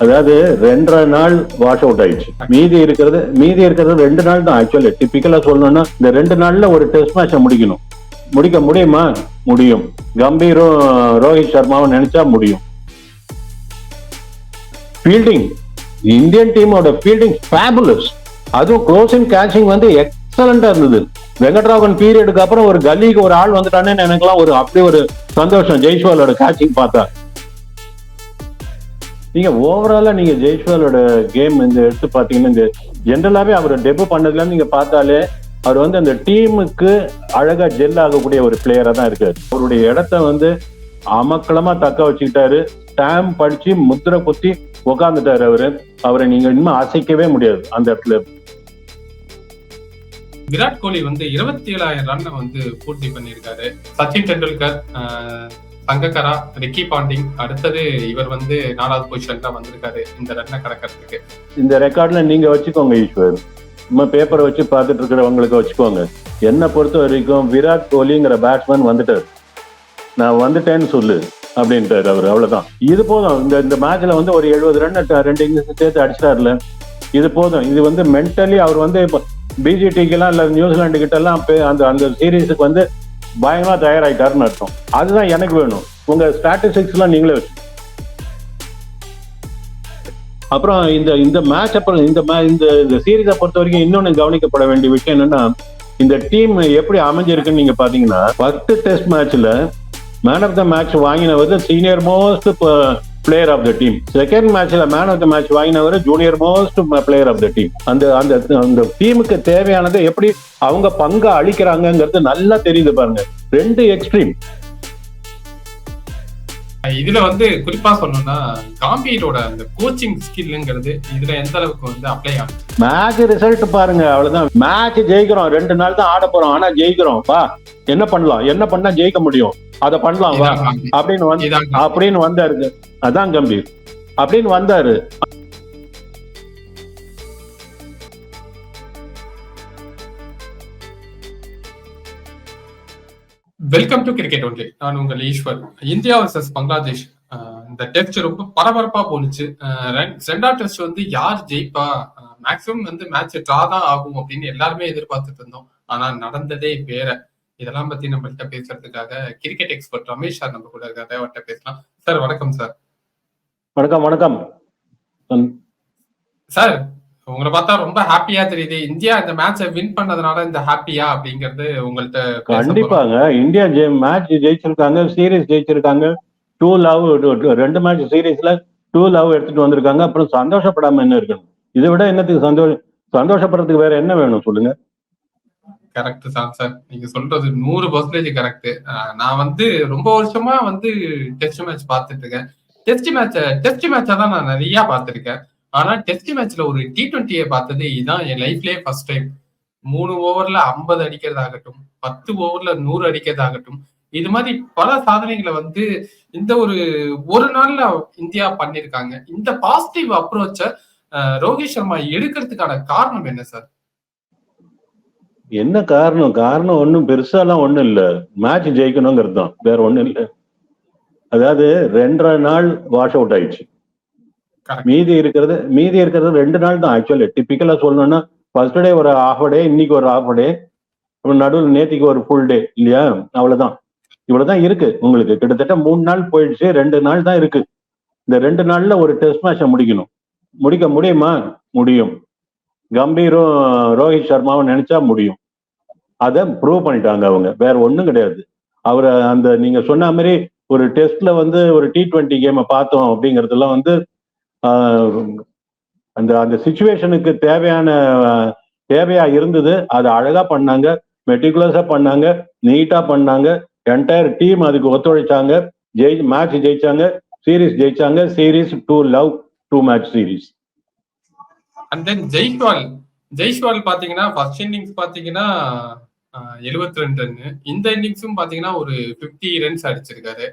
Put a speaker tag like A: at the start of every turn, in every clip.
A: அதாவது 2.5 நாள் wash out ஆயிடுச்சு. மீதி இருக்கிறது 2 நாள் தான். ஆக்சுவலி டிபிக்கலா சொல்லணும்னா இந்த 2 நாள்ல ஒரு டெஸ்ட் மேட்சை முடிக்கணும். முடிக்க முடியுமா? முடியும். கம்பீரும் ரோஹித் சர்மாவும் நினைச்சா முடியும். ஃபீல்டிங், இந்தியன் டீமோட ஃபீல்டிங் ஃபேபுலஸ். அதுவும் க்ளோசிங் கேட்சிங் வந்து எக்ஸலண்டா இருந்தது. வெங்கட்ராகவன் பீரியடுக்கு அப்புறம் ஒரு கல்லிக்கு ஒரு ஆள் வந்துட்டானே எனக்குலாம் அப்படி ஒரு சந்தோஷம் ஜெய்ஸ்வாலோட கேட்சிங் பார்த்தா. நீங்க ஓவராலா நீங்க ஜெய்ஸ்வாலோட கேம் இந்த எடுத்து பாத்தீங்கன்னா, இந்த ஜென்ரலாவே அவர் டெபு பண்ணதுல நீங்க பார்த்தாலே அவர் வந்து அந்த டீமுக்கு அழகா ஜெல் ஆகக்கூடிய ஒரு பிளேயரா தான் இருக்காரு. அவருடைய இடத்த அமக்களமா தக்க வச்சுக்கிட்டாரு. ஸ்டாம்ப் படிச்சு முத்திரை குத்தி உட்காந்துட்டாரு. அவரை நீங்க இன்னும் அசைக்கவே முடியாது அந்த இடத்துல.
B: விராட் கோலி 27,000 ரன்னை பூர்த்தி பண்ணியிருக்காரு. சச்சின் டெண்டுல்கர், சங்ககரா, ரிக்கி பாண்டிங், அடுத்தது இவர் 4வது பொசிஷன் தான் வந்திருக்காரு இந்த ரன்னை கடக்கிறதுக்கு.
A: இந்த ரெக்கார்ட்ல நீங்க வச்சுக்கோங்க ஈஸ்வர், சும்மா பேப்பரை வச்சு பார்த்துட்டு இருக்கிறவங்களுக்கு வச்சுக்கோங்க. என்னை பொறுத்த வரைக்கும் விராட் கோலிங்கிற பேட்ஸ்மேன் வந்துட்டாரு. நான் வந்துட்டேன்னு சொல்லு அப்படின்ட்டாரு அவர். அவ்வளவுதான், இது போதும். இந்த மேட்ச்ல ஒரு 70 ரன் 2 இன்னிங்ஸ் சேர்த்து அடிச்சிட்டாருல, இது போதும். இது மென்டலி அவர் இப்போ பிஜிடிக்கு எல்லாம் இல்ல நியூசிலாந்து கிட்ட எல்லாம் அந்த சீரீஸுக்கு பயங்கரமா தயாராயிட்டாருன்னு அர்த்தம். அதுதான் எனக்கு வேணும். உங்க ஸ்டாட்டிஸ்டிக்ஸ் எல்லாம் நீங்களே வச்சு. அப்புறம் இந்த மேட்ச் அப்புறம் இந்த சீரீஸை பொறுத்த வரைக்கும் இன்னொன்னு கவனிக்கப்பட வேண்டிய விஷயம் என்னன்னா, இந்த டீம் எப்படி அமைஞ்சிருக்குன்னு நீங்க பாத்தீங்கன்னா, 10 டெஸ்ட் மேட்ச்ல மேன் ஆஃப் த மேட்ச் வாங்கினவர் senior most player of the team. Second மேட்ச்ல மேன் ஆஃப் த மேட்ச் வாங்கினவர் junior most player of the team. அந்த டீமுக்கு தேவையானதை எப்படி அவங்க பங்கு அளிக்கிறாங்கிறது நல்லா தெரியுது பாருங்க. 2 எக்ஸ்ட்ரீம்.
B: இதுல குறிப்பா சொல்லணும்னா காம்பீரோட அந்த கோச்சிங் ஸ்கில்ங்கிறது இதுல எந்த அளவுக்கு அப்ளை ஆகும்.
A: மேட்ச் ரிசல்ட் பாருங்க, அவ்வளவுதான். மேட்ச் ஜெயிக்கிறோம், 2 நாள் தான் ஆட போறோம், ஆனா ஜெயிக்கிறோம். பா என்ன பண்ணலாம், என்ன பண்ணா ஜெயிக்க முடியும், அதை பண்ணலாம் வா அப்படின்னு வந்தாரு. அதான் கம்பீர் அப்படின்னு வந்தாரு.
B: Welcome to cricket only. நான் உங்கள் ஈஸ்வர். இந்தியா வர்சஸ் பங்களாதேஷ் இந்த டெஸ்ட் ரொம்ப பரபரப்பா போனுச்சு. 2வது டெஸ்ட் யார் ஜெயிப்பா, மேக்சிமம் மேட்ச் டிரா தான் ஆகும் அப்படின்னு எல்லாருமே எதிர்பார்த்துட்டு இருந்தோம். ஆனா நடந்ததே வேற. இதெல்லாம் பத்தி நம்மள்கிட்ட பேசுறதுக்காக கிரிக்கெட் எக்ஸ்பர்ட் ரமேஷ் சார் நம்ம கூட இருக்காரு. அவர்கிட்ட பேசலாம். சார் வணக்கம் சார்.
A: வணக்கம். வணக்கம்
B: சார். உங்களை பார்த்தா ரொம்ப ஹாப்பியா தெரியுது. இந்தியா இந்த மேட்சை வின் பண்ணதுனால இந்த ஹாப்பியா அப்படிங்கிறது உங்கள்கிட்ட.
A: கண்டிப்பாங்க. இந்தியா மேட்ச் ஜெயிச்சிருக்காங்க, சீரீஸ் ஜெயிச்சிருக்காங்க. 2 லவ் 2 மேட்ச் சீரீஸ்ல 2 லவ் எடுத்துட்டு வந்திருக்காங்க. அப்புறம் சந்தோஷப்படாம என்ன இருக்கணும்? இதை விட என்னத்துக்கு சந்தோஷப்படுறதுக்கு வேற என்ன வேணும் சொல்லுங்க?
B: கரெக்ட் தான் சார், நீங்க சொல்றது 100% கரெக்ட். நான் ரொம்ப வருஷமா டெஸ்ட் மேட்ச் பார்த்துட்டு இருக்கேன். டெஸ்ட் மேட்சா தான் நான் நிறைய பார்த்திருக்கேன். ஆனா டெஸ்ட் மேட்ச்ல ஒரு T20 பார்த்தது இதுதான் என் லைஃப்லயே ஃபர்ஸ்ட் டைம். 3 ஓவர்ல 50 அடிக்கிறதாகட்டும், 10 ஓவர்ல 100 அடிக்கிறதாகட்டும், இது மாதிரி பல சாதனைகளை இந்த ஒரு நாள்ல இந்தியா பண்ணிருக்காங்க. இந்த பாசிட்டிவ் அப்ரோச்ச ரோஹித் சர்மா எடுக்கிறதுக்கான காரணம் என்ன சார்?
A: என்ன காரணம் ஒன்னும் பெருசாலாம் ஒண்ணும் இல்ல. மேட்ச் ஜெயிக்கணுங்கிறது தான், வேற ஒண்ணும் இல்ல. அதாவது 2.5 நாள் வாஷ் அவுட் ஆயிடுச்சு. மீதி இருக்கிறது 2 நாள் தான். ஆக்சுவலி டிபிக்கலா சொல்லணும்னா ஃபர்ஸ்ட் டே ஒரு ஹாஃப் டே, இன்னைக்கு ஒரு ஹாஃப் டே, நடுவில் நேத்திக்கு ஒரு ஃபுல் டே இல்லையா? அவ்வளவுதான். இவ்வளவுதான் இருக்கு உங்களுக்கு. கிட்டத்தட்ட 3 நாள் போயிடுச்சு, 2 நாள் தான் இருக்கு. இந்த 2 நாள்ல ஒரு டெஸ்ட் மேட்சை முடிக்கணும். முடிக்க முடியுமா? முடியும். கம்பீரும் ரோஹித் சர்மாவும் நினைச்சா முடியும். அதை ப்ரூவ் பண்ணிட்டாங்க அவங்க. வேற ஒண்ணும் கிடையாது. அவரை நீங்க சொன்ன மாதிரி ஒரு டெஸ்ட்ல ஒரு T20 கேமை பார்த்தோம் அப்படிங்கறதுலாம் அந்த சிச்சுவேஷனுக்கு தேவையா இருந்தது. அதை அழகா பண்ணாங்க, மெட்டிகுலஸா பண்ணாங்க, நீட்டா பண்ணாங்க. என்டையர் டீம் அதுக்கு ஒத்துழைச்சாங்க. மேட்ச் ஜெயிச்சாங்க, சீரீஸ் ஜெயிச்சாங்க. Series 2 love 2 match series.
B: And then Jaiswal பாத்தீங்கன்னா ஃபர்ஸ்ட் இன்னிங்ஸ் பாத்தீங்கன்னா 72 ரன், இந்த இன்னிங்ஸும் பாத்தீங்கன்னா ஒரு 50 ரன்ஸ் அடிச்சிருக்காரு.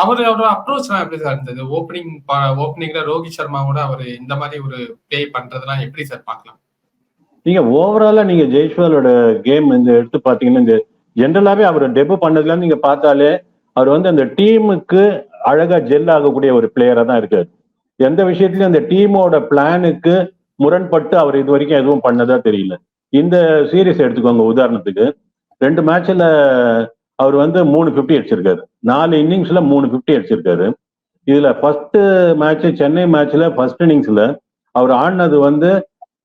B: அவரோட அப்ரோச் எல்லாம் எப்படி சார் இருந்தது? ஓப்பனிங்ல ரோஹித் சர்மாவோட அவர் இந்த மாதிரி ஒரு பிளே பண்றதெல்லாம் எப்படி சார் பார்க்கலாம்?
A: நீங்க ஓவராலா நீங்க ஜெய்ஸ்வாலோட கேம் எடுத்து பாத்தீங்கன்னா, இந்த ஜென்ரலாவே அவர் டெபு பண்ணதுல நீங்க பார்த்தாலே அவர் அந்த டீமுக்கு அழகா ஜெல் ஆகக்கூடிய ஒரு பிளேயரா தான் இருக்காரு. எந்த விஷயத்திலயும் அந்த டீமோட பிளானுக்கு முரண்பட்டு அவர் இது வரைக்கும் எதுவும் பண்ணதா தெரியல. இந்த சீரீஸ் எடுத்துக்கோங்க உதாரணத்துக்கு, 2 மேட்ச்ல அவர் வந்து 3 50 அடிச்சிருக்காரு, 4 இன்னிங்ஸ்ல 3 50 அடிச்சிருக்காரு. இதுல ஃபர்ஸ்ட் மேட்ச் சென்னை மேட்ச்ல ஃபர்ஸ்ட் இன்னிங்ஸ்ல அவர் ஆடினது வந்து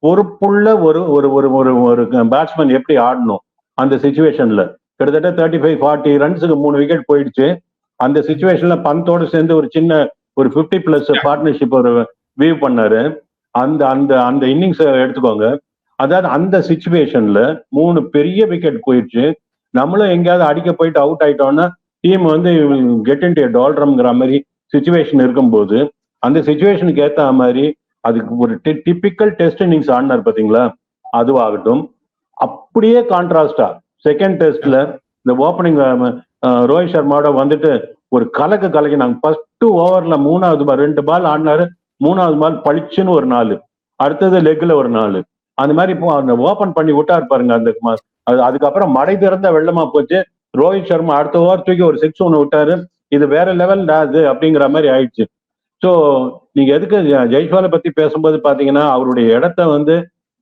A: பொறுப்புள்ள ஒரு ஒரு ஒரு ஒரு ஒரு பேட்ஸ்மேன் எப்படி ஆடணும் அந்த சுச்சுவேஷன்ல கிட்டத்தட்ட 35-40 ரன்ஸுக்கு 3 விக்கெட் போயிடுச்சு. அந்த சுச்சுவேஷன்ல பந்தோடு சேர்ந்து ஒரு சின்ன ஒரு 50+ பார்ட்னர்ஷிப் ஒரு வீவ் பண்ணாரு. அந்த அந்த அந்த இன்னிங்ஸ் எடுத்துக்கோங்க. அதாவது அந்த சுச்சுவேஷன்ல 3 பெரிய விக்கெட் போயிடுச்சு. நம்மளும் எங்கேயாவது அடிக்க போயிட்டு அவுட் ஆயிட்டோம்னா டீம் வந்து கெட் இன்டு டால்ரம்ங்கிற மாதிரி சுச்சுவேஷன் இருக்கும்போது அந்த சுச்சுவேஷனுக்கு ஏத்த மாதிரி அதுக்கு ஒரு டிப்பிக்கல் டெஸ்ட் இன்னிங்ஸ் ஆடினார் பாத்தீங்களா, அதுவாகட்டும். அப்படியே கான்ட்ராஸ்டா செகண்ட் டெஸ்ட்ல இந்த ஓப்பனிங் ரோஹித் சர்மாவோட வந்துட்டு ஒரு கலக்கினாங்க. ஃபர்ஸ்ட் ஓவர்ல 3வது பால் 2 பால் ஆடினாரு. 3வது பால் பளிச்சுன்னு ஒரு 4, அடுத்தது லெக்ல ஒரு 4, அந்த மாதிரி அந்த ஓபன் பண்ணி விட்டாரு பாருங்க. அந்த அதுக்கப்புறம் மடை திறந்த வெள்ளமா போச்சு. ரோஹித் சர்மா அடுத்த ஓவர் தூக்கி ஒரு 6 ஒன்று விட்டாரு. இது வேற லெவல் அது அப்படிங்கிற மாதிரி ஆயிடுச்சு. ஸோ நீங்க எதுக்கு ஜெய்ஸ்வாலை பத்தி பேசும்போது பாத்தீங்கன்னா அவருடைய இடத்த வந்து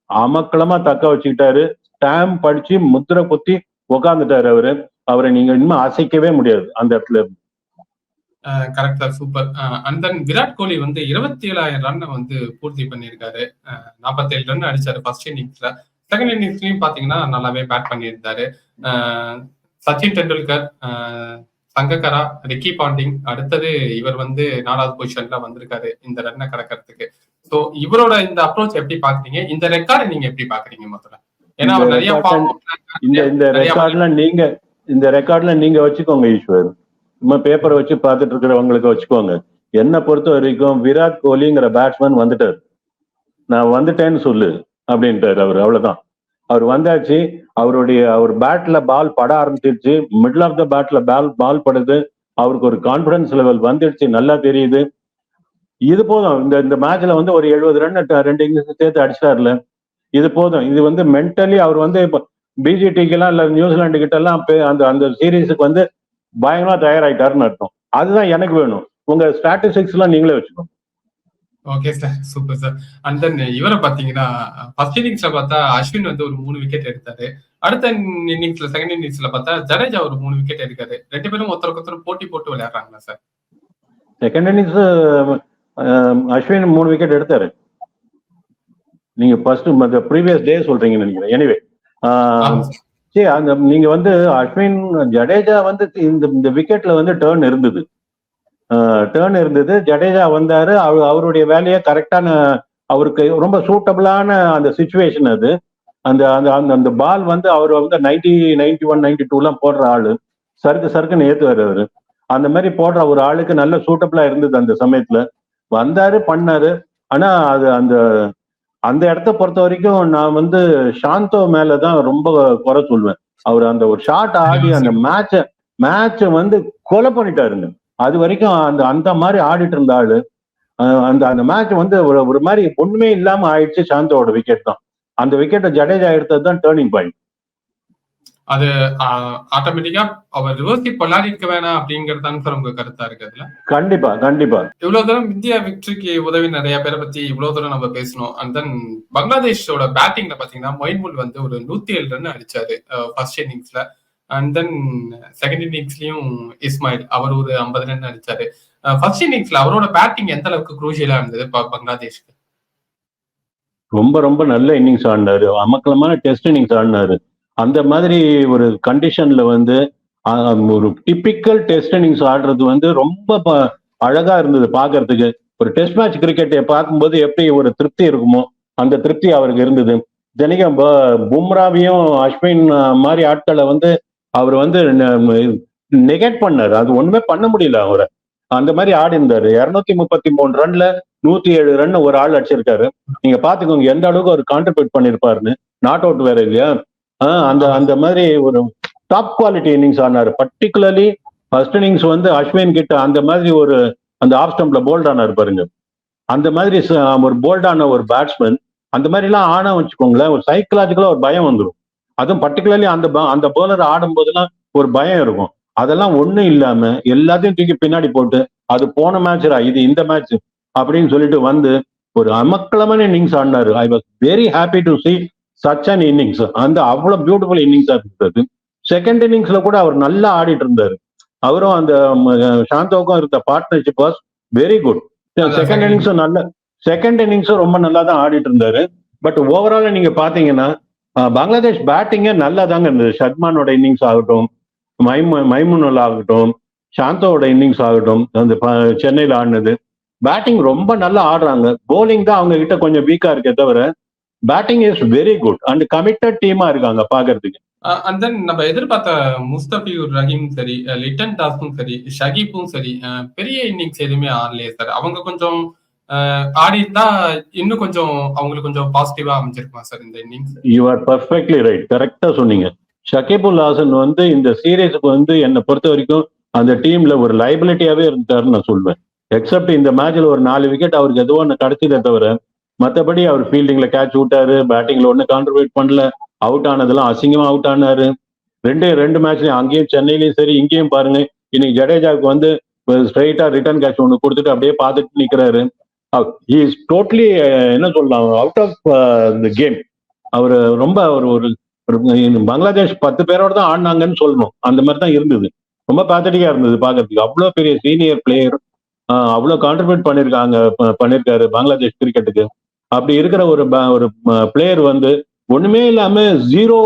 A: அமக்களமா தக்க வச்சுக்கிட்டாரு. ஸ்டாம்ப் படிச்சு முத்திரை குத்தி உக்காந்துட்டாரு அவரை நீங்க இன்னும் அசைக்கவே முடியாது அந்த இடத்துல இருந்து.
B: Correct sir, super. And then Virat Kohli வந்து 27,000 ரன்னை வந்து பூர்த்தி பண்ணியிருக்காரு. 47 ரன் அடிச்சாரு ஃபர்ஸ்ட் இன்னிங்ஸ்ல. செகண்ட் இன்னிங்ஸ்லயும் பாத்தீங்கன்னா நல்லாவே பேட் பண்ணியிருந்தாரு. சச்சின் டெண்டுல்கர், சங்கக்கரா, ரிக்கி பாண்டிங், அடுத்தது இவர் வந்து 4வது பொசிஷன்ல வந்திருக்காரு இந்த ரன்னை கடக்கிறதுக்கு. ஸோ இவரோட இந்த அப்ரோச் எப்படி பாக்குறீங்க? இந்த ரெக்கார்டை நீங்க எப்படி பாக்குறீங்க முதல்ல? ஏன்னா அவர் நிறைய
A: இந்த ரெக்கார்ட்ல நீங்க வச்சுக்கோங்க ஈஸ்வர், சும்மா பேப்பரை வச்சு பார்த்துட்டு இருக்கிறவங்களுக்கு வச்சுக்கோங்க. என்னை பொறுத்த வரைக்கும் விராட் கோலிங்கிற பேட்ஸ்மேன் வந்துட்டார், நான் வந்துட்டேன்னு சொல்லு அப்படின்ட்டாரு அவர். அவ்வளவுதான், அவர் வந்தாச்சு. அவர் பேட்ல பால் பட ஆரம்பிச்சிருச்சு. மிடில் ஆஃப் த பேட்ல பால் படுது. அவருக்கு ஒரு கான்பிடன்ஸ் லெவல் வந்துடுச்சு, நல்லா தெரியுது. இது போதும். இந்த மேட்ச்ல வந்து ஒரு 70 ரன் 2 இன்னிங்ஸ் சேர்த்து அடிச்சிட்டாருல, இது போதும். இது வந்து மென்டலி அவர் வந்து இப்போ பிஜிடிக்கெல்லாம் இல்ல நியூசிலாந்து கிட்ட எல்லாம் அந்த அந்த சீரீஸுக்கு வந்து பயங்கரமா தயாராயிட்டாருன்னு அர்த்தம். அதுதான் எனக்கு வேணும். உங்க ஸ்டாட்டிஸ்டிக்ஸ் எல்லாம் நீங்களே வச்சுக்கோங்க.
B: Okay sir, super sir. And then இவரை பாத்தீங்கன்னா ஃபர்ஸ்ட் இன்னிங்ஸ்ல பார்த்தா அஸ்வின் வந்து ஒரு 3 விக்கெட் எடுத்தாரு. அடுத்த இன்னிங்ஸ்ல செகண்ட் இன்னிங்ஸ்ல பார்த்தா ஜடேஜா ஒரு 3 விக்கெட் எடுக்காரு. 2 பேரும் ஒருத்தருக்கு ஒருத்தர் போட்டி போட்டு விளையாடுறாங்களா sir?
A: Second innings Ashwin 3 wicket எடுத்தாரு. நீங்க ஃபர்ஸ்ட் ப்ரீவியஸ் டே சொல்றீங்கன்னு நினைக்கிறேன். எனிவே சரி, அந்த நீங்க வந்து அஸ்வின் ஜடேஜா வந்து இந்த விக்கெட்ல வந்து டேர்ன் இருந்தது. ஜடேஜா வந்தாரு, அவருடைய வேலையை கரெக்டான, அவருக்கு ரொம்ப சூட்டபிளான அந்த சுச்சுவேஷன் அது. அந்த அந்த அந்த பால் வந்து அவர் வந்து 90, 91, 92 எல்லாம் போடுற ஆளு, சறுக்குன்னு ஏத்துவாரு அவரு. அந்த மாதிரி போடுற ஒரு ஆளுக்கு நல்ல சூட்டபிளா இருந்தது அந்த சமயத்துல. வந்தாரு, பண்ணாரு. ஆனா அது அந்த அந்த இடத்த பொறுத்த வரைக்கும் நான் வந்து சாந்தோ மேலதான் ரொம்ப குறை சொல்வேன். அவர் அந்த ஒரு ஷாட் ஆடி அந்த மேட்ச வந்து கொலை பண்ணிட்டாருங்க. அது வரைக்கும் அந்த மாதிரி ஆடிட்டு இருந்த ஆளு அந்த அந்த மேட்ச் வந்து ஒரு மாதிரி ஒண்ணுமே இல்லாம ஆயிடுச்சு. சாந்தோட விக்கெட் தான், அந்த விக்கெட்டை ஜடேஜா எடுத்தது தான் டேர்னிங் பாயிண்ட்.
B: அது ஆட்டோமேட்டிக்கா அவர் ரிவர்ஸ் விளையாடிக்க வேணாம் அப்படிங்கறதான் சார் உங்க கருத்தா இருக்கு அதுல? கண்டிப்பா. இவ்வளவு தூரம் இந்தியா விக்டரிக்கு உதவி நிறைய பேரை பத்தி இவ்வளவு தூரம் நம்ம பேசணும். அண்ட் தென் பங்களாதேஷோட பேட்டிங்ல பாத்தீங்கன்னா மொயின் வந்து ஒரு 107 ரன் அடிச்சாரு ஃபர்ஸ்ட் இன்னிங்ஸ்ல. அண்ட் தென் செகண்ட் இன்னிங்ஸ்லயும் இஸ்மாயில் அவர் ஒரு 50 ரன் அடிச்சாரு. ஃபர்ஸ்ட் இன்னிங்ஸ்ல அவரோட பேட்டிங் எந்த அளவுக்கு குரூஷியலா இருந்தது பங்களாதேஷ்க்கு?
A: ரொம்ப ரொம்ப நல்ல இன்னிங்ஸ் ஆடினாரு, அமக்கலமான டெஸ்ட் இன்னிங்ஸ் ஆடினாரு. அந்த மாதிரி ஒரு கண்டிஷன்ல வந்து ஒரு டிப்பிக்கல் டெஸ்ட் இன்னிங்ஸ் ஆடுறது வந்து ரொம்ப அழகா இருந்தது பாக்குறதுக்கு. ஒரு டெஸ்ட் மேட்ச் கிரிக்கெட்டை பார்க்கும்போது எப்படி ஒரு திருப்தி இருக்குமோ அந்த திருப்தி அவருக்கு இருந்தது. தினைக்கும் பும்ராவையும் அஸ்வின் மாதிரி ஆட்களை வந்து அவர் வந்து நெகட் பண்ணாரு. அது ஒண்ணுமே பண்ண முடியல அவரை. அந்த மாதிரி ஆடி இருந்தாரு. 233 ரன்ல 107 ரன் ஒரு ஆள் அடிச்சிருக்காரு. நீங்க பாத்துக்கோங்க எந்த அளவுக்கு அவர் கான்ட்ரிபியூட் பண்ணிருப்பாருன்னு. நாட் அவுட் வேற இல்லையா? அந்த அந்த மாதிரி ஒரு டாப் குவாலிட்டி இன்னிங்ஸ் ஆனாரு. பர்டிகுலர்லி ஃபர்ஸ்ட் இன்னிங்ஸ் வந்து அஸ்வின் கிட்ட அந்த மாதிரி ஒரு அந்த ஆஃப் ஸ்டம்ப்ல போல்ட் ஆனாரு பாருங்க. அந்த மாதிரி ஒரு போல்டான ஒரு பேட்ஸ்மேன் அந்த மாதிரி எல்லாம் ஆனா வச்சுக்கோங்களேன், ஒரு சைக்கலாஜிக்கலா ஒரு பயம் வந்துடும். அதுவும் பர்டிகுலர்லி அந்த போலர் ஆடும் போதெல்லாம் ஒரு பயம் இருக்கும். அதெல்லாம் ஒண்ணும் இல்லாம எல்லாத்தையும் தூக்கி பின்னாடி போட்டு அது போன மேட்ச்ரா இது இந்த மேட்ச் அப்படின்னு சொல்லிட்டு வந்து ஒரு அமக்கலமான இன்னிங்ஸ் ஆடினாரு. I was very happy to see such an innings. அந்த அவ்வளவு பியூட்டிஃபுல் இன்னிங்ஸா இருந்தது. செகண்ட் இன்னிங்ஸ்ல கூட அவர் நல்லா ஆடிட்டு இருந்தாரு. அவரும் அந்த சாந்தோவுக்கும் இருந்த partnership was very good. Second இன்னிங்ஸும் ரொம்ப நல்லா தான் ஆடிட்டு இருந்தாரு. பட் ஓவரால நீங்க பாத்தீங்கன்னா பங்களாதேஷ் பேட்டிங்கே நல்லா தாங்க இருந்தது. ஷர்மானோட இன்னிங்ஸ் ஆகட்டும், மைமுனுல் ஆகட்டும், சாந்தோவோட இன்னிங்ஸ் ஆகட்டும், அந்த சென்னையில் ஆடினது பேட்டிங் ரொம்ப நல்லா ஆடுறாங்க. போலிங் தான் அவங்க கிட்ட கொஞ்சம் வீக்கா இருக்கே தவிர batting is very good and committed டீமா இருக்காங்க பாக்குறதுக்கு.
B: அண்ட் தென் நம்ம எதிர்பார்த்த முஸ்தபியூர் ரஹீம் சரி, லிட்டன் தாஸும் சரி, ஷகீப்பும் சரி, பெரிய இன்னிங்ஸ் எதுவுமே ஆடலையே சார். அவங்க கொஞ்சம் ஆடி இருந்தா இன்னும் கொஞ்சம் அவங்களுக்கு கொஞ்சம் பாசிட்டிவா அமைஞ்சிருக்குமா சார் இந்த innings?
A: You are perfectly right, கரெக்டா சொன்னீங்க. ஷகீபுல் ஹாசன் வந்து இந்த சீரீஸுக்கு வந்து என்னை பொறுத்த வரைக்கும் அந்த டீம்ல ஒரு லைபிலிட்டியாவே இருந்தாருன்னு நான் சொல்வேன். எக்ஸப்ட் இந்த மேட்ச்ல ஒரு 4 விக்கெட் அவருக்கு எதுவும் ஒன்று கிடைச்சதே தவிர மற்றபடி அவர் ஃபீல்டிங்ல கேட்ச் விட்டாரு, பேட்டிங்ல ஒன்றும் கான்ட்ரிபியூட் பண்ணல. அவுட் ஆனதெல்லாம் அசிங்கமா அவுட் ஆனாரு. ரெண்டு மேட்ச்லயும் அங்கேயும் சென்னையிலயும் சரி இங்கேயும் பாருங்க. இன்னைக்கு ஜடேஜாவுக்கு வந்து ஸ்ட்ரைட்டா ரிட்டர்ன் கேட்ச் ஒன்று கொடுத்துட்டு அப்படியே பார்த்துட்டு நிக்கிறாரு. ஹி இஸ் டோட்டலி என்ன சொல்லலாம், அவுட் ஆஃப் த கேம். அவர் ரொம்ப ஒரு பங்களாதேஷ் 10 பேரோட தான் ஆடினாங்கன்னு சொல்லணும். அந்த மாதிரி தான் இருந்தது. ரொம்ப பேத்தட்டிக்கா இருந்தது பாக்குறதுக்கு. அவ்வளோ பெரிய சீனியர் பிளேயர் அவ்வளோ கான்ட்ரிபியூட் பண்ணிருக்காரு பங்களாதேஷ் கிரிக்கெட்டுக்கு. அப்படி இருக்கிற ஒரு பிளேயர் வந்து ஒண்ணுமே இல்லாம ஜீரோ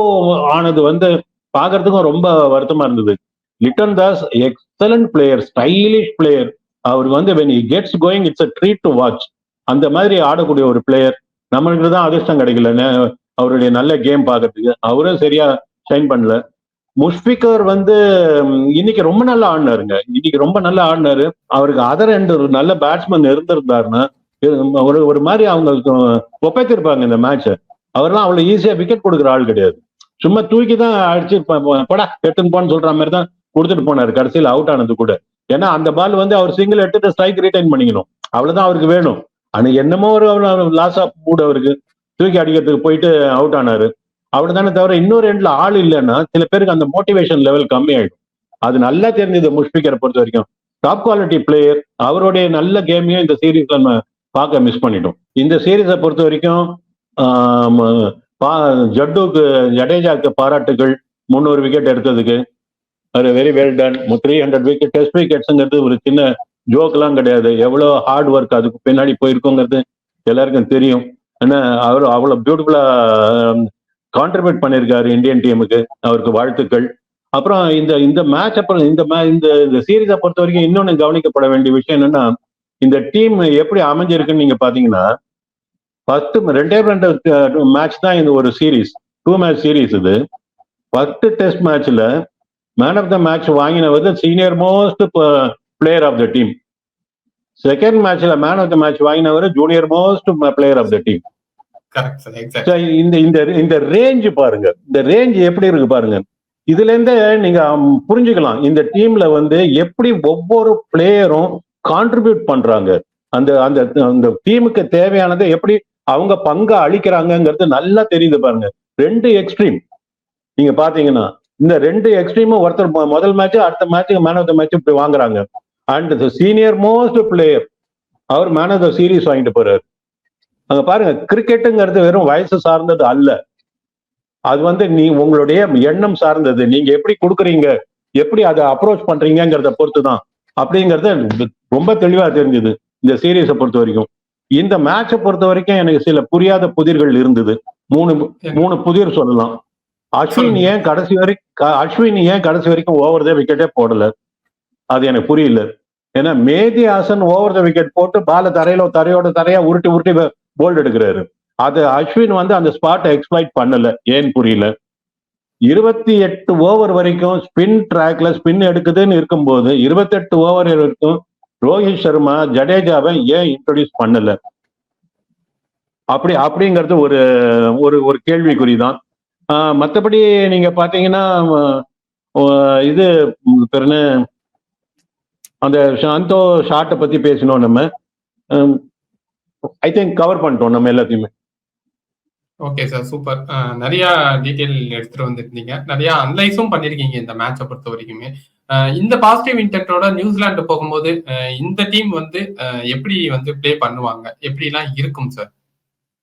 A: ஆனது வந்து பாக்குறதுக்கும் ரொம்ப வருத்தமா இருந்தது. Lytton Das excellent player, stylish player. அவருக்கு வந்து when he gets going it's a treat to watch. அந்த மாதிரி ஆடக்கூடிய ஒரு பிளேயர். நம்மளுக்கு தான் அதிர்ஷ்டம் கிடைக்கல அவருடைய நல்ல கேம் பார்க்கறதுக்கு. அவரும் சரியா ஷைன் பண்ணல. முஷ்பிகர் வந்து இன்னைக்கு ரொம்ப நல்லா ஆடினாருங்க. இன்னைக்கு ரொம்ப நல்லா ஆடினாரு. அவருக்கு அதர் ரெண்டு நல்ல பேட்ஸ்மேன் இருந்திருந்தாருன்னா ஒரு மாதிரி அவங்க ஒப்பைத்திருப்பாங்க இந்த மேட்சை. அவர்லாம் அவ்வளவு ஈஸியா விக்கெட் கொடுக்குற ஆள் கிடையாது. சும்மா தூக்கி தான் அடிச்சு போடா எட்டுன்னு போன்னு சொல்ற மாதிரி தான் கொடுத்துட்டு போனாரு கடைசியில் அவுட் ஆனது கூட. ஏன்னா அந்த பால் வந்து அவர் சிங்கிள் எடுத்துட்டு ஸ்ட்ரைக் ரிட்டைன் பண்ணிக்கணும், அவ்வளவுதான் அவருக்கு வேணும். ஆனா என்னமோ ஒரு லாஸ் ஆஃப் மூட் அவருக்கு, தூக்கி அடிக்கிறதுக்கு போயிட்டு அவுட் ஆனாரு. அவ்வளவுதானே தவிர இன்னொரு எண்ட்ல ஆள் இல்லைன்னா சில பேருக்கு அந்த மோட்டிவேஷன் லெவல் கம்மி ஆயிடும். அது நல்லா தெரிஞ்சது முஷ்பிகரை பொறுத்த வரைக்கும். Top quality player. அவருடைய நல்ல கேமையும் இந்த சீரீஸ்ல நம்ம பார்க்க மிஸ் பண்ணிட்டோம். இந்த சீரீஸை பொறுத்த வரைக்கும் ஜடேஜாக்கு பாராட்டுகள். 300 விக்கெட் எடுத்ததுக்கு very well done. 300 wicket test விக்கெட்ஸ்ங்கிறது ஒரு சின்ன ஜோக் எல்லாம் கிடையாது. எவ்வளவு ஹார்ட் ஒர்க் அதுக்கு பின்னாடி போயிருக்கோங்கிறது எல்லாருக்கும் தெரியும். ஏன்னா அவர் அவ்வளவு பியூட்டிஃபுல்லா கான்ட்ரிபியூட் பண்ணியிருக்காரு இந்தியன் டீமுக்கு. அவருக்கு வாழ்த்துக்கள். அப்புறம் இந்த மேட்ச் அப்புறம் இந்த சீரீஸை பொறுத்த வரைக்கும் இன்னொன்னு கவனிக்கப்பட வேண்டிய விஷயம் என்னன்னா, இந்த டீம் எப்படி அமைஞ்சிருக்குன்னு நீங்க பாத்தீங்கன்னா, ஃபர்ஸ்ட் 2 மேட்ச் தான் இந்த ஒரு சீரீஸ், 2 மேட்ச் சீரீஸ். இது ஃபர்ஸ்ட் டெஸ்ட் மேட்ச்ல மேன் ஆஃப் த மேட்ச் வாங்கினவர் senior most player of the team. Second மேட்ச்ல மேன் ஆஃப் த மேட்ச் வாங்கினவர் junior most player of the team. இந்த ரேஞ்ச் பாருங்க, இந்த ரேஞ்ச் எப்படி இருக்கு பாருங்க. இதுல இருந்து நீங்க புரிஞ்சுக்கலாம் இந்த டீம்ல வந்து எப்படி ஒவ்வொரு பிளேயரும் கான்ட்ரிபியூட் பண்றாங்க, அந்த அந்த டீமுக்கு தேவையானதை எப்படி அவங்க பங்கு அளிக்கிறாங்கிறது நல்லா தெரியுது பாருங்க. 2 எக்ஸ்ட்ரீம் நீங்க பாத்தீங்கன்னா, இந்த 2 எக்ஸ்ட்ரீமும் ஒருத்தர் முதல் மேட்ச் அடுத்த மேட்சுக்கு மேன் ஆஃப் த மேட்ச் இப்படி வாங்குறாங்க. அண்ட் சீனியர் மோஸ்ட் பிளேயர் அவர் மேன் ஆஃப் த சீரீஸ் வாங்கிட்டு போறாரு. அங்க பாருங்க, கிரிக்கெட்டுங்கிறது வெறும் வயசு சார்ந்தது அல்ல. அது வந்து உங்களுடைய எண்ணம் சார்ந்தது. நீங்க எப்படி கொடுக்குறீங்க, எப்படி அதை அப்ரோச் பண்றீங்கிறத பொறுத்து தான் அப்படிங்கறத ரொம்ப தெளிவா தெரிஞ்சது இந்த சீரீஸை பொறுத்த வரைக்கும். இந்த மேட்சை பொறுத்த வரைக்கும் எனக்கு சில புரியாத புதிர்கள் இருந்தது. 3 புதிர் சொல்லலாம். அஸ்வின் ஏன் கடைசி வரைக்கும் ஓவர் த விக்கெட்டே போடல, அது எனக்கு புரியல. ஏன்னா மேதி ஹாசன் ஓவர் த விக்கெட் போட்டு பால தரையா உருட்டி போல்ட் எடுக்கிறாரு. அது அஸ்வின் வந்து அந்த ஸ்பாட்டை எக்ஸ்பிளைட் பண்ணல, ஏன் புரியல. 28 ஓவர் வரைக்கும் ஸ்பின் ட்ராக்ல ஸ்பின் எடுக்குதுன்னு இருக்கும்போது 28 ஓவர் வரைக்கும் ரோஹித் சர்மா ஜடேஜாவை ஏன் இன்ட்ரோடியூஸ் பண்ணல அப்படிங்கிறது ஒரு கேள்விக்குறிதான். மற்றபடி நீங்க பாத்தீங்கன்னா இது அந்த சாந்தோ ஷாட்டை பத்தி பேசினோம் நம்ம. ஐ திங்க் கவர் பண்ணிட்டோம் நம்ம எல்லாத்தையுமே.
B: Okay sir, super. நிறைய டீட்டெயில் எடுத்துட்டு வந்துருந்தீங்க, நிறைய அனலைஸும் பண்ணிருக்கீங்க இந்த மேட்சை பொறுத்த வரைக்குமே. இந்த பாசிட்டிவ் இன்டெக்டோட நியூசிலாந்து போகும்போது இந்த டீம் வந்து எப்படி வந்து பிளே பண்ணுவாங்க, எப்படி எல்லாம் இருக்கும் சார்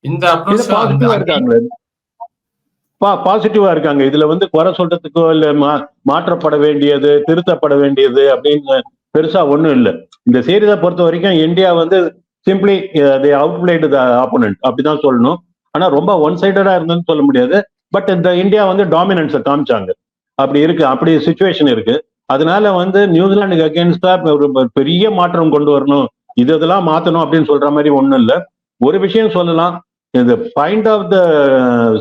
B: இந்த அப்ரோச்?
A: பாசிட்டிவா இருக்காங்க, பாசிட்டிவா இருக்காங்க. இதுல வந்து குறை சொல்றதுக்கோ இல்ல மாற்றப்பட வேண்டியது, திருத்தப்பட வேண்டியது அப்படின்னு பெருசா ஒண்ணும் இல்லை. இந்த சீரீஸை பொறுத்த வரைக்கும் இந்தியா வந்து சிம்பிளி தே அவுட் பிளேட் த ஆப்போனன்ட் அப்படிதான் சொல்லணும். ஆனா ரொம்ப ஒன் சைடடா இருந்ததுன்னு சொல்ல முடியாது. பட் இந்த இந்தியா வந்து டாமினன்ஸை காமிச்சாங்க. அப்படி இருக்கு, அப்படி சுச்சுவேஷன் இருக்கு. அதனால வந்து நியூசிலாந்துக்கு அகேன்ஸ்டா ஒரு பெரிய மாற்றம் கொண்டு வரணும், இதெல்லாம் மாத்தணும் அப்படின்னு சொல்ற மாதிரி ஒண்ணும் இல்லை. ஒரு விஷயம் சொல்லலாம், இந்த ஃபைண்ட் ஆஃப் த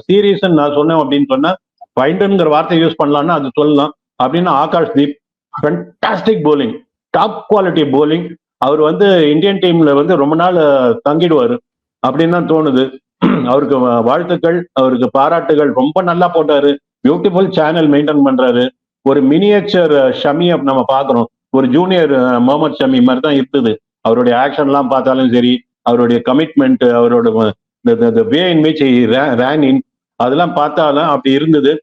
A: சீரீஸ் நான் சொன்னேன் அப்படின்னு சொன்னா, ஃபைண்டர்ங்கிற வார்த்தை யூஸ் பண்ணலாம்னா அது சொல்லலாம். அப்படின்னா Akash Deep fantastic bowling, top quality bowling. அவர் வந்து இந்தியன் டீம்ல வந்து ரொம்ப நாள் தங்கிடுவாரு அப்படின்னு தான் தோணுது. அவருக்கு வாழ்த்துக்கள், அவருக்கு பாராட்டுகள். ரொம்ப நல்லா போட்டாரு, பியூட்டிஃபுல் சேனல் மெயின்டைன் பண்றாரு. ஒரு மினியேச்சர் ஷமி நம்ம பாக்குறோம், ஒரு ஜூனியர் முகமது ஷமி மாதிரி தான் இருக்குது. அவருடைய ஆக்ஷன் எல்லாம் பார்த்தாலும் சரி, அவருடைய கமிட்மெண்ட், அவரோட வே இன் விச் ரேன் இன், அதெல்லாம் பார்த்தாலும் அப்படி இருந்தது.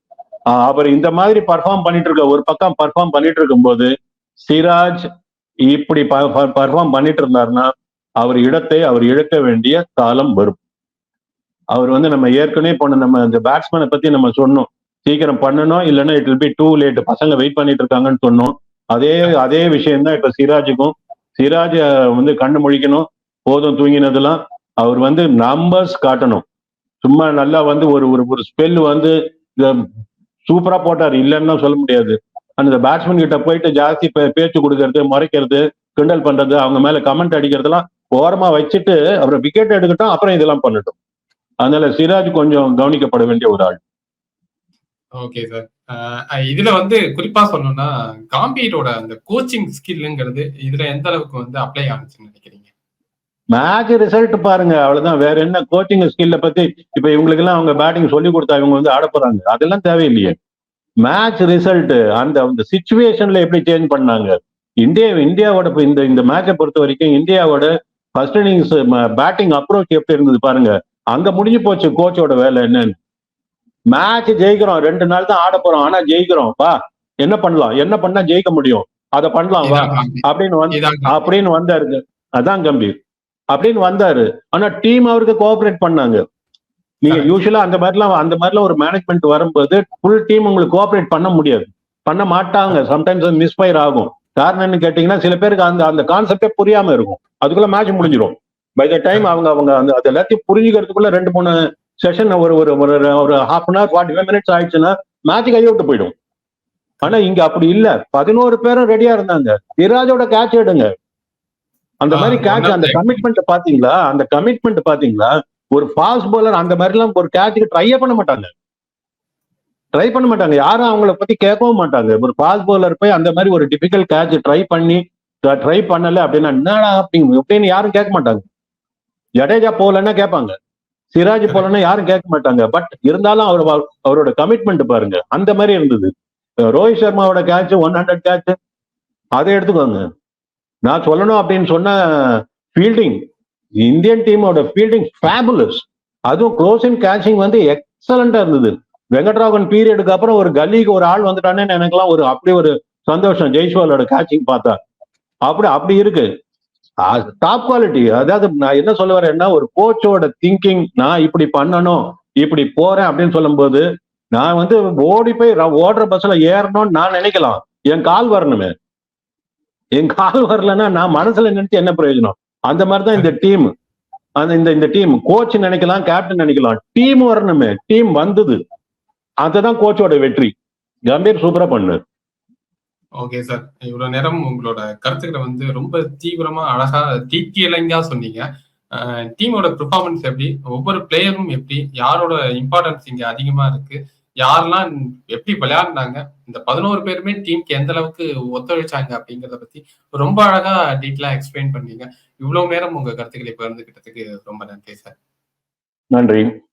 A: அவர் இந்த மாதிரி பர்ஃபார்ம் பண்ணிட்டு இருக்க, ஒரு பக்கம் பர்ஃபார்ம் பண்ணிட்டு இருக்கும் போது சிராஜ் இப்படி பர்ஃபார்ம் பண்ணிட்டு இருந்தாருன்னா அவர் இடத்தை அவர் இழக்க வேண்டிய காலம் வரும். அவர் வந்து நம்ம ஏற்கனவே போன நம்ம இந்த பேட்ஸ்மேனை பத்தி நம்ம சொன்னோம், சீக்கிரம் பண்ணணும், இல்லைன்னா it will be too late, பசங்க வெயிட் பண்ணிட்டு இருக்காங்கன்னு சொன்னோம். அதே விஷயம் தான் இப்ப சிராஜுக்கும். சிராஜ் வந்து கண்ணு முழிக்கணும், போதும் தூங்கினதெல்லாம். அவர் வந்து நம்பர்ஸ் காட்டணும். சும்மா நல்லா வந்து ஒரு ஒரு ஸ்பெல் வந்து சூப்பரா போட்டார், இல்லைன்னு சொல்ல முடியாது. அந்த பேட்ஸ்மேன் கிட்ட போயிட்டு ஜாஸ்தி பேச்சு கொடுக்கறது, முறைக்கிறது, கிண்டல் பண்றது, அவங்க மேல கமெண்ட் அடிக்கிறதுலாம் ஓரமா வச்சுட்டு அப்புறம் விக்கெட் எடுக்கட்டும், அப்புறம் இதெல்லாம் பண்ணட்டும். அதனால சிராஜ் கொஞ்சம் கவனிக்கப்பட வேண்டிய ஒரு ஆள்.
B: Okay sir. இதுல வந்து குறிப்பா சொல்லணும்னா காம்பீரோட அந்த கோச்சிங் ஸ்கில்ங்கிறது இதுல எந்த அளவுக்கு வந்து அப்ளை ஆனிச்சுன்னு நினைக்கிறீங்க?
A: மேட்ச் ரிசல்ட் பாருங்க, அவ்வளவுதான். வேற என்ன கோச்சிங் ஸ்கில்ல பத்தி இப்ப இவங்களுக்கு எல்லாம் அவங்க பேட்டிங் சொல்லி கொடுத்தா இவங்க வந்து ஆட போறாங்க, அதெல்லாம் தேவையில்லையே. மேட்ச் ரிசல்ட், அந்த சிச்சுவேஷன்ல எப்படி சேஞ்ச் பண்ணாங்க. இந்தியாவோட இந்த மேட்சை பொறுத்த வரைக்கும் இந்தியாவோட ஃபர்ஸ்ட் இன்னிங்ஸ் பேட்டிங் அப்ரோச் எப்படி இருந்தது பாருங்க. அங்க முடிஞ்சு போச்சு கோச்சோட வேலை என்னன்னு. மேட்ச் ஜெயிக்கிறோம், 2 நாள் தான் ஆட போறோம், ஆனா ஜெயிக்கிறோம், வா என்ன பண்ணலாம், என்ன பண்ணா ஜெயிக்க முடியும், அதை பண்ணலாம் வா அப்படின்னு வந்தாரு. அதான் கம்பீர் அப்படின்னு வந்தாரு. ஆனா டீம் அவருக்கு கோஆபரேட் பண்ணாங்க. நீங்க யூஸ்வலா அந்த மாதிரிலாம் ஒரு மேனேஜ்மெண்ட் வரும்போது ஃபுல் டீம் உங்களுக்கு கோஆபரேட் பண்ண முடியாது, பண்ண மாட்டாங்க. சம்டைம்ஸ் மிஸ்ஃபயர் ஆகும். காரணம் என்ன கேட்டீங்கன்னா, சில பேருக்கு அந்த கான்செப்டே புரியாம இருக்கும், அதுக்குள்ள மேட்ச் முடிஞ்சிடும். பை த டைம் அவங்க அது எல்லாத்தையும் புரிஞ்சுக்கிறதுக்குள்ள 2-3 செஷன், ஒரு ஹாஃப் அன் ஹவர் 45 மினிட்ஸ் ஆயிடுச்சுன்னா மேட்ச் கையை விட்டு போயிடும். ஆனா இங்க அப்படி இல்ல, 11 பேரும் ரெடியா இருந்தாங்க. சிராஜோட கேட்ச் எடுங்க, அந்த மாதிரி கேட்ச், அந்த கமிட்மெண்ட் பாத்தீங்களா, அந்த கமிட்மெண்ட் பாத்தீங்களா. ஒரு ஃபாஸ்ட் பவுலர் அந்த மாதிரி எல்லாம் ஒரு கேட்சுக்கு ட்ரையே பண்ண மாட்டாங்க, யாரும் அவங்கள பத்தி கேட்கவும் மாட்டாங்க. ஒரு ஃபாஸ்ட் பவுலர் போய் அந்த மாதிரி ஒரு டிபிக்கல் கேட்ச் ட்ரை பண்ணல அப்படின்னா என்னடா அப்படின்னு யாரும் கேட்க மாட்டாங்க. ஜடேஜா போலன்னா கேட்பாங்க, சிராஜ் போலன்னா யாரும் கேட்க மாட்டாங்க. பட் இருந்தாலும் அவரோட கமிட்மெண்ட் பாருங்க, அந்த மாதிரி இருந்தது. ரோஹித் சர்மாவோட கேட்ச் 100 கேட்ச், அதை எடுத்துக்கோங்க. நான் சொல்லணும் அப்படின்னு சொன்ன ஃபீல்டிங், இந்தியன் டீமோட ஃபீல்டிங் ஃபேபுலஸ். அதுவும் க்ளோசிங் கேட்சிங் வந்து எக்ஸலண்டா இருந்தது. வெங்கட்ராகவன் பீரியடுக்கு அப்புறம் ஒரு கல்லிக்கு ஒரு ஆள் வந்துட்டானே எனக்குலாம் அப்படி ஒரு சந்தோஷம். ஜெய்ஸ்வாலோட கேட்சிங் பார்த்தா அப்படி இருக்கு, டாப் குவாலிட்டி. அதாவது நான் என்ன சொல்ல வரேன்னா, ஒரு கோச்சோட திங்கிங், நான் இப்படி பண்ணணும், இப்படி போறேன் அப்படின்னு சொல்லும் போது, நான் வந்து ஓடி போய் ஓடுற பஸ்ல ஏறணும்னு நான் நினைக்கலாம், என் கால் வரணுமே. என் கால் வரலன்னா நான் மனசுல நினைச்சு என்ன பிரயோஜனம். அந்த மாதிரிதான் இந்த டீம். இந்த டீம் கோச் நினைக்கலாம், கேப்டன் நினைக்கலாம், டீம் வரணுமே. டீம் வந்தது, அதுதான் கோச்சோட வெற்றி. கம்பீர் சூப்பரா பண்ணு.
B: ஓகே சார், இவ்வளவு நேரம் உங்களோட கருத்துக்களை வந்து ரொம்ப தீவிரமா, அழகா, டீட்டெயிலிங்கா சொன்னீங்க. டீமோட பெர்ஃபார்மன்ஸ் எப்படி, ஒவ்வொரு பிளேயரும் எப்படி, யாரோட இம்பார்ட்டன்ஸ் இங்க அதிகமா இருக்கு, யாரெல்லாம் எப்படி விளையாடினாங்க, இந்த 11 பேருமே டீமுக்கு எந்த அளவுக்கு ஒத்துழைச்சாங்க அப்படிங்கறத பத்தி ரொம்ப அழகா டீட்டெயிலா எக்ஸ்பிளைன் பண்ணீங்க. இவ்வளவு நேரம் உங்க கருத்துக்களை பகிர்ந்துகிட்டதுக்கு ரொம்ப நன்றி சார்.
A: நன்றி.